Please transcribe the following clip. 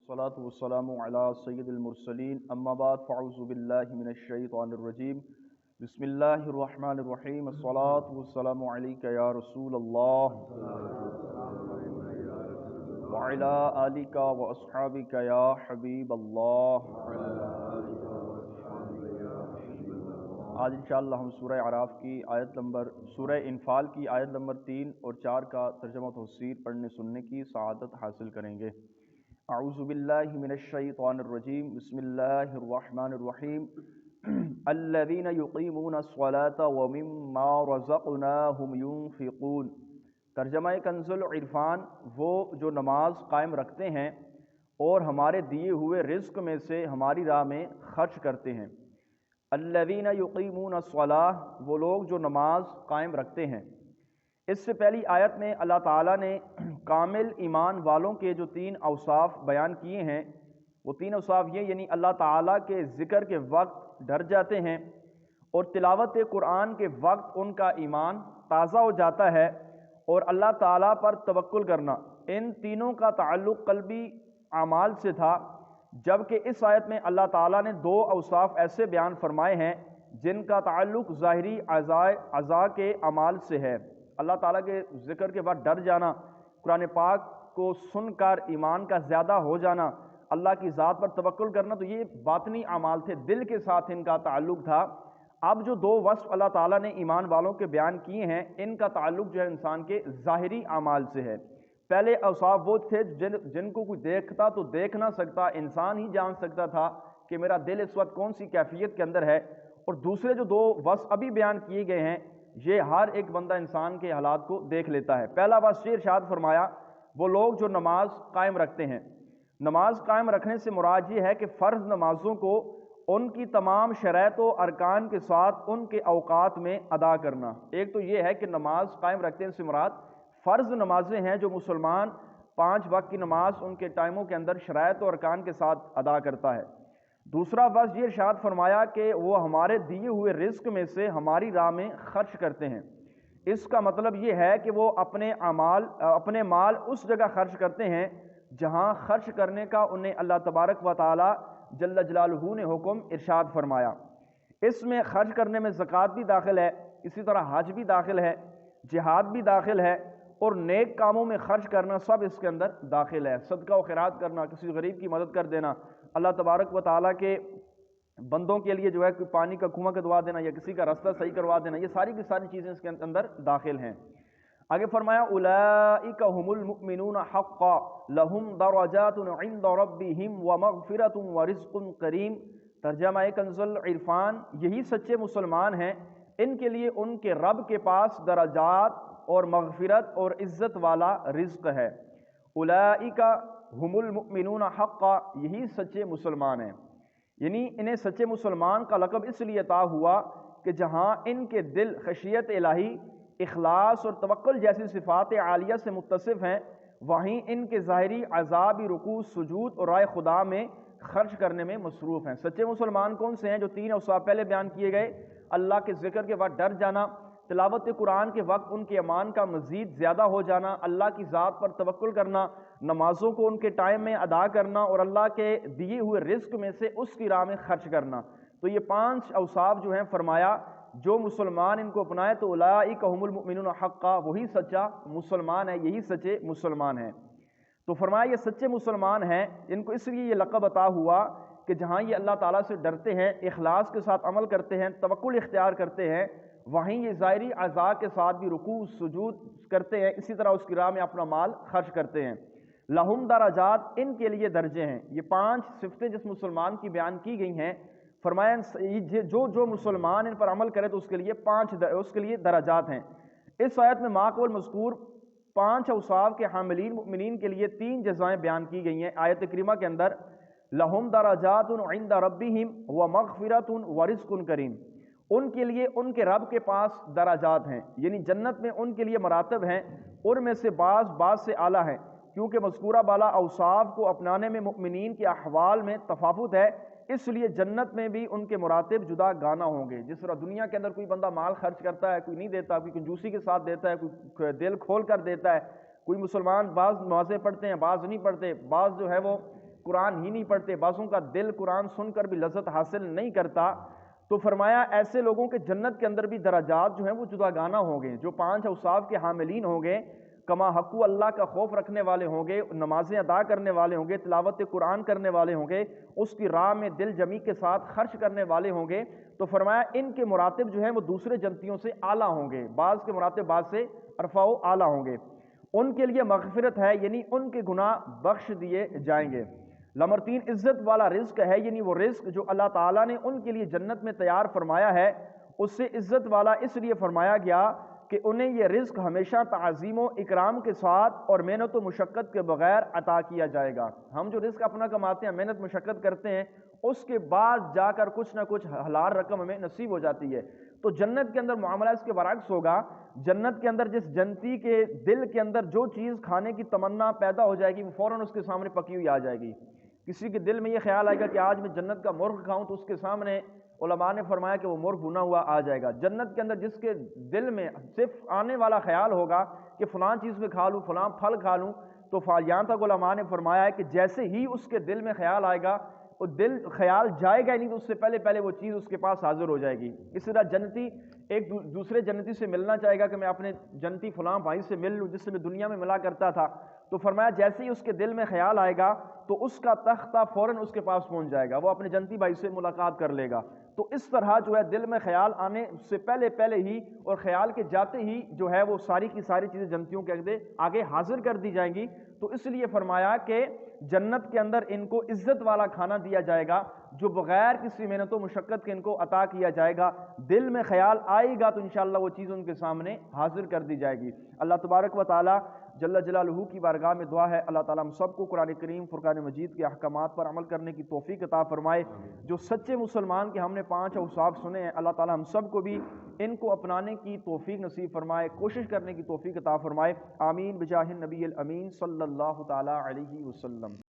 والصلاة والسلام على سید المرسلین اما بعد فاعوذ باللہ من الشیطان الرجیم بسم اللہ الرحمن الرحیم الصلاة والسلام علیک یا رسول اللہ وعلی آلک واصحابک یا حبیب اللہ۔ آج انشاءاللہ ہم سورہ اعراف کی سورہ انفال کی آیت نمبر 3 اور 4 کا ترجمہ و تفسیر پڑھنے سننے کی سعادت حاصل کریں گے۔ اعوذ باللہ من الشیطان الرجیم بسم اللہ الرحمن الرحیم الذین یقیمون الصلاة ومما رزقناہم ينفقون۔ ترجمہ کنز العرفان، وہ جو نماز قائم رکھتے ہیں اور ہمارے دیے ہوئے رزق میں سے ہماری راہ میں خرچ کرتے ہیں۔ الذین یقیمون الصلاة، وہ لوگ جو نماز قائم رکھتے ہیں۔ اس سے پہلی آیت میں اللہ تعالیٰ نے کامل ایمان والوں کے جو 3 اوصاف بیان کیے ہیں، وہ 3 اوصاف یہ یعنی اللہ تعالیٰ کے ذکر کے وقت ڈر جاتے ہیں اور تلاوت قرآن کے وقت ان کا ایمان تازہ ہو جاتا ہے اور اللہ تعالیٰ پر توکل کرنا۔ ان تینوں کا تعلق قلبی اعمال سے تھا، جبکہ اس آیت میں اللہ تعالیٰ نے 2 اوصاف ایسے بیان فرمائے ہیں جن کا تعلق ظاہری اعضاء کے اعمال سے ہے۔ اللہ تعالیٰ کے ذکر کے بعد ڈر جانا، قرآن پاک کو سن کر ایمان کا زیادہ ہو جانا، اللہ کی ذات پر توکل کرنا، تو یہ باطنی اعمال تھے، دل کے ساتھ ان کا تعلق تھا۔ اب جو 2 وصف اللہ تعالیٰ نے ایمان والوں کے بیان کیے ہیں، ان کا تعلق جو ہے انسان کے ظاہری اعمال سے ہے۔ پہلے اوصاف وہ تھے جن کو کوئی دیکھتا تو دیکھ نہ سکتا، انسان ہی جان سکتا تھا کہ میرا دل اس وقت کون سی کیفیت کے اندر ہے، اور دوسرے جو 2 وصف ابھی بیان کیے گئے ہیں، یہ ہر ایک بندہ انسان کے حالات کو دیکھ لیتا ہے۔ پہلا وصف یہ ارشاد فرمایا، وہ لوگ جو نماز قائم رکھتے ہیں۔ نماز قائم رکھنے سے مراد یہ ہے کہ فرض نمازوں کو ان کی تمام شرائط و ارکان کے ساتھ ان کے اوقات میں ادا کرنا۔ ایک تو یہ ہے کہ نماز قائم رکھتے ہیں سے مراد فرض نمازیں ہیں جو مسلمان 5 وقت کی نماز ان کے ٹائموں کے اندر شرائط و ارکان کے ساتھ ادا کرتا ہے۔ دوسرا وصف یہ ارشاد فرمایا کہ وہ ہمارے دیے ہوئے رزق میں سے ہماری راہ میں خرچ کرتے ہیں۔ اس کا مطلب یہ ہے کہ وہ اپنے مال اس جگہ خرچ کرتے ہیں جہاں خرچ کرنے کا انہیں اللہ تبارک و تعالی جل جلالہ نے حکم ارشاد فرمایا۔ اس میں خرچ کرنے میں زکوٰۃ بھی داخل ہے، اسی طرح حج بھی داخل ہے، جہاد بھی داخل ہے، اور نیک کاموں میں خرچ کرنا سب اس کے اندر داخل ہے۔ صدقہ و خیرات کرنا، کسی غریب کی مدد کر دینا، اللہ تبارک و تعالیٰ کے بندوں کے لیے جو ہے کوئی پانی کا کنواں کھدوا دینا یا کسی کا راستہ صحیح کروا دینا، یہ ساری کی ساری چیزیں اس کے اندر داخل ہیں۔ آگے فرمایا اولئک هم المؤمنون حقا لهم درجات عند ربهم ومغفرۃ ورزق کریم۔ ترجمہ کنز العرفان، یہی سچے مسلمان ہیں، ان کے لیے ان کے رب کے پاس درجات اور مغفرت اور عزت والا رزق ہے۔ اولئک هم المؤمنون حقا، یہی سچے مسلمان ہیں، یعنی انہیں سچے مسلمان کا لقب اس لیے عطا ہوا کہ جہاں ان کے دل خشیت الہی، اخلاص اور توکل جیسی صفات عالیہ سے متصف ہیں، وہیں ان کے ظاہری اعضاء بھی رکوع، سجود اور رائے خدا میں خرچ کرنے میں مصروف ہیں۔ سچے مسلمان کون سے ہیں؟ جو 3 اوصاف پہلے بیان کیے گئے، اللہ کے ذکر کے بعد ڈر جانا، تلاوت قرآن کے وقت ان کے ایمان کا مزید زیادہ ہو جانا، اللہ کی ذات پر توکل کرنا، نمازوں کو ان کے ٹائم میں ادا کرنا اور اللہ کے دیے ہوئے رزق میں سے اس کی راہ میں خرچ کرنا۔ تو یہ 5 اوصاف جو ہیں فرمایا، جو مسلمان ان کو اپنائے تو اولئک هم المؤمنون حقا، وہی سچا مسلمان ہے، یہی سچے مسلمان ہیں۔ تو فرمایا یہ سچے مسلمان ہیں، ان کو اس لیے یہ لقب عطا ہوا کہ جہاں یہ اللہ تعالیٰ سے ڈرتے ہیں، اخلاص کے ساتھ عمل کرتے ہیں، توکل اختیار کرتے ہیں، وہیں یہ ظاہری اعضاء کے ساتھ بھی رکوع سجود کرتے ہیں، اسی طرح اس کی راہ میں اپنا مال خرچ کرتے ہیں۔ لہم درجات، ان کے لیے درجے ہیں۔ یہ 5 صفتیں جس مسلمان کی بیان کی گئی ہیں، فرمایا جو مسلمان ان پر عمل کرے تو اس کے لیے درجات ہیں۔ اس آیت میں ماقبل مذکور 5 اوصاف کے حاملین مؤمنین کے لیے 3 جزائیں بیان کی گئی ہیں آیت کریمہ کے اندر۔ لہم درجات عند ربہم ومغفرۃ ورزق کریم، ان کے لیے ان کے رب کے پاس درجات ہیں، یعنی جنت میں ان کے لیے مراتب ہیں، ان میں سے بعض سے اعلیٰ ہیں، کیونکہ مذکورہ بالا اوصاف کو اپنانے میں مؤمنین کے احوال میں تفاوت ہے، اس لیے جنت میں بھی ان کے مراتب جدا گانا ہوں گے۔ جس طرح دنیا کے اندر کوئی بندہ مال خرچ کرتا ہے، کوئی نہیں دیتا، کوئی کنجوسی کے ساتھ دیتا ہے، کوئی دل کھول کر دیتا ہے، کوئی مسلمان بعض نمازیں پڑھتے ہیں، بعض نہیں پڑھتے، بعض جو ہے وہ قرآن ہی نہیں پڑھتے، بعضوں کا دل قرآن سن کر بھی لذت حاصل نہیں کرتا، تو فرمایا ایسے لوگوں کے جنت کے اندر بھی درجات جو ہیں وہ جداگانہ ہوں گے۔ جو 5 اوصاف کے حاملین ہوں گے، کما حقو اللہ کا خوف رکھنے والے ہوں گے، نمازیں ادا کرنے والے ہوں گے، تلاوت قرآن کرنے والے ہوں گے، اس کی راہ میں دل جمی کے ساتھ خرچ کرنے والے ہوں گے، تو فرمایا ان کے مراتب جو ہیں وہ دوسرے جنتیوں سے اعلیٰ ہوں گے، بعض کے مراتب بعض سے ارفع و اعلیٰ ہوں گے۔ ان کے لیے مغفرت ہے، یعنی ان کے گناہ بخش دیے جائیں گے۔ نمبر 3 عزت والا رزق ہے، یعنی وہ رزق جو اللہ تعالیٰ نے ان کے لیے جنت میں تیار فرمایا ہے، اس سے عزت والا اس لیے فرمایا گیا کہ انہیں یہ رزق ہمیشہ تعظیم و اکرام کے ساتھ اور محنت و مشقت کے بغیر عطا کیا جائے گا۔ ہم جو رزق اپنا کماتے ہیں، محنت مشقت کرتے ہیں، اس کے بعد جا کر کچھ نہ کچھ حلال رقم ہمیں نصیب ہو جاتی ہے۔ تو جنت کے اندر معاملہ اس کے برعکس ہوگا۔ جنت کے اندر جس جنتی کے دل کے اندر جو چیز کھانے کی تمنا پیدا ہو جائے گی، وہ فوراً اس کے سامنے پکی ہوئی آ جائے گی۔ کسی کے دل میں یہ خیال آئے گا کہ آج میں جنت کا مرغ کھاؤں، تو اس کے سامنے علماء نے فرمایا کہ وہ مرغ بھنا ہوا آ جائے گا۔ جنت کے اندر جس کے دل میں صرف آنے والا خیال ہوگا کہ فلاں چیز میں کھا لوں، فلاں پھل کھا لوں، تو یہاں تک علماء نے فرمایا ہے کہ جیسے ہی اس کے دل میں خیال آئے گا، وہ دل خیال جائے گا نہیں، تو اس سے پہلے پہلے وہ چیز اس کے پاس حاضر ہو جائے گی۔ اس طرح جنتی ایک دوسرے جنتی سے ملنا چاہے گا کہ میں اپنے جنتی فلاں بھائی سے مل لوں جس سے میں دنیا میں ملا کرتا تھا، تو فرمایا جیسے ہی اس کے دل میں خیال آئے گا تو اس کا تختہ فوراً اس کے پاس پہنچ جائے گا، وہ اپنے جنتی بھائی سے ملاقات کر لے گا۔ تو اس طرح جو ہے دل میں خیال آنے سے پہلے پہلے ہی اور خیال کے جاتے ہی جو ہے وہ ساری کی ساری چیزیں جنتیوں کے آگے حاضر کر دی جائیں گی۔ تو اس لیے فرمایا کہ جنت کے اندر ان کو عزت والا کھانا دیا جائے گا جو بغیر کسی محنت و مشقت کے ان کو عطا کیا جائے گا۔ دل میں خیال آئے گا تو انشاءاللہ وہ چیز ان کے سامنے حاضر کر دی جائے گی۔ اللہ تبارک و تعالی جل جلالہ کی بارگاہ میں دعا ہے اللہ تعالیٰ ہم سب کو قرآن کریم فرقان مجید کے احکامات پر عمل کرنے کی توفیق عطا فرمائے۔ جو سچے مسلمان کے ہم نے 5 اوصاف سنے ہیں، اللہ تعالیٰ ہم سب کو بھی ان کو اپنانے کی توفیق نصیب فرمائے، کوشش کرنے کی توفیق عطا فرمائے۔ آمین بجاہ النبی الامین صلی اللہ تعالیٰ علیہ وسلم۔